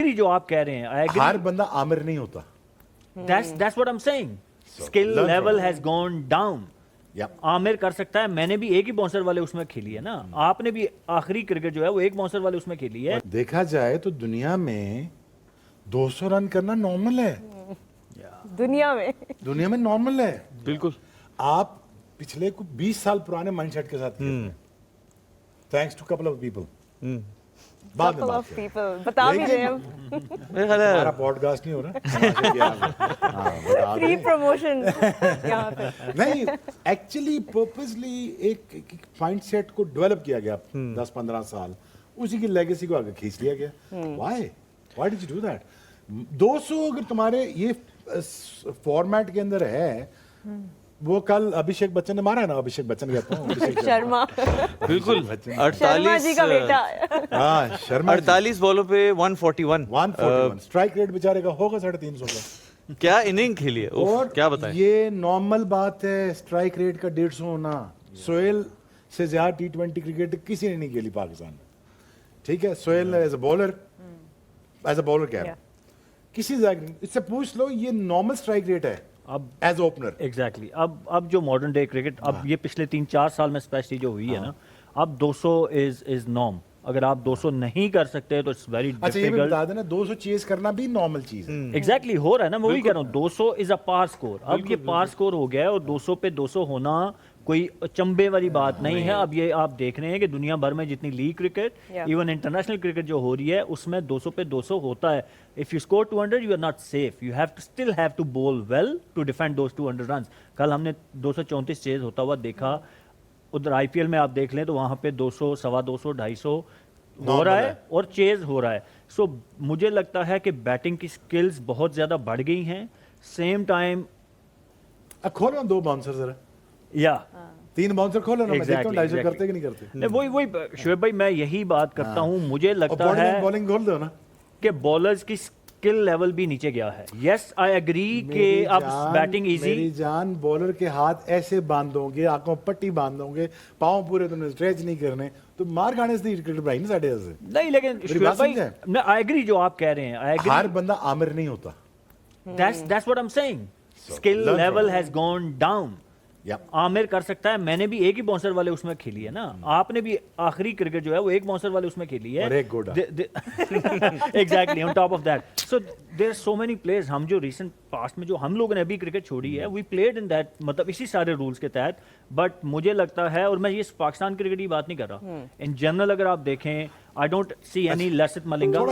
Agree जो आप कह रहे हैं, आई एग्री. हर बंदा आमिर नहीं होता. That's what I'm saying. Skill learn level from has gone down. Aamir कर सकता है, मैंने भी एक ही बाउंसर वाले उसमें खेली है ना, आपने भी आखिरी क्रिकेट जो है वो एक बाउंसर वाले उसमें खेली है. देखा जाए तो दुनिया में 200 रन करना नॉर्मल है. दुनिया में नॉर्मल है. बिल्कुल. आप पिछले कुछ 20 साल पुराने माइंडसेट के साथ खेलते हैं. Thanks to couple of people. बाद में बात करें. बता भी रहे हम. हमारा पॉडकास्ट नहीं हो रहा. फ्री प्रमोशन यहाँ पे. नहीं, एक्चुअली पर्पसली एक माइंडसेट को डेवलप किया गया 10-15 साल, उसी की लेगेसी को आगे खींच लिया गया. Why did you do that? 200 अगर तुम्हारे ये फॉर्मेट के अंदर है, वो कल अभिषेक बच्चन ने मारा है ना. अभिषेक बच्चन कहता हूँ, अभिषेक शर्मा. बिल्कुल. शर्मा जी का बेटा. हाँ, शर्मा. 48 बॉलों पे 141. स्ट्राइक रेट बेचारे का होगा 350 का. क्या इनिंग खेली है. और क्या बताएं. ये नॉर्मल बात है स्ट्राइक रेट का 150 होना. सोहेल से ज्यादा T20 क्रिकेट किसी ने नहीं खेली पाकिस्तान में. ठीक है, सोहेल एज अ बॉलर कह रहा, किसी इससे पूछ लो, ये नॉर्मल स्ट्राइक रेट है अब एज ओपनर. एग्जैक्टली. अब जो मॉडर्न डे क्रिकेट, अब ये पिछले 3-4 साल में स्पेशली जो हुई है ना, अब 200 इज नॉर्म. अगर आप 200 नहीं कर सकते तो इट्स वेरी अच्छा, ये भी डिफिकल्ट. बता देना, 200 चेज करना भी नॉर्मल चीज है. एग्जैक्टली हो रहा है ना, मैं वही कह रहा हूँ. 200 इज अ पार स्कोर. अब ये पार स्कोर हो गया है और 200 पे 200 होना कोई चंबे वाली बात नहीं है. अब ये आप देख रहे हैं कि दुनिया भर में जितनी league cricket, even international cricket जो हो रही है, उसमें 200 पे 200 होता है. If you score 200 you are not safe. You still have to bowl well to defend those 200 runs. कल हमने 234 चेज होता हुआ देखा. उधर आईपीएल में आप देख लें तो वहां पे 200, 250, 250 हो रहा है और चेज हो रहा है. सो मुझे लगता है कि बैटिंग की स्किल्स बहुत ज्यादा बढ़ गई हैं. सेम टाइम खोलो 2 बाउंसर जरा, या 3 बाउंसर खोलो ना. मैं देखता हूं 250 करते कि नहीं करते. नहीं, वही शुएब भाई, मैं यही बात करता हूं. मुझे लगता है बॉलिंग खोल दो ना कि बॉलर्स की स्किल लेवल भी नीचे गया है. यस, आई एग्री कि अब बैटिंग इजी. मेरी जान, बॉलर के हाथ ऐसे बांधोगे, आंखों पट्टी बांधोगे, पांव पूरे तुमने स्ट्रेच नहीं करने, तो मार खाने से क्रिकेट भाई ना साढ़े से. नहीं, लेकिन शुएब भाई, मैं आई एग्री जो आप कह रहे हैं. I agree. हर बंदा आमिर नहीं होता. That's what I'm saying. Skill level has gone down. Aamir कर सकता है, मैंने भी एक ही बाउंसर वाले उसमें खेली है ना, आपने भी आखिरी क्रिकेट जो है वो एक बाउंसर वाले उसमें खेली है. और एक गोडा. Exactly. On top of that, so there so many players. हम जो रिसेंट पास्ट में जो हम लोगों ने अभी क्रिकेट छोड़ी है, वी प्लेड इन दैट, मतलब इसी सारे रूल्स के तहत. बट मुझे लगता है, और मैं ये पाकिस्तान क्रिकेट की बात नहीं कर रहा, इन जनरल अगर आप देखें, I don't see any Lasith Malinga.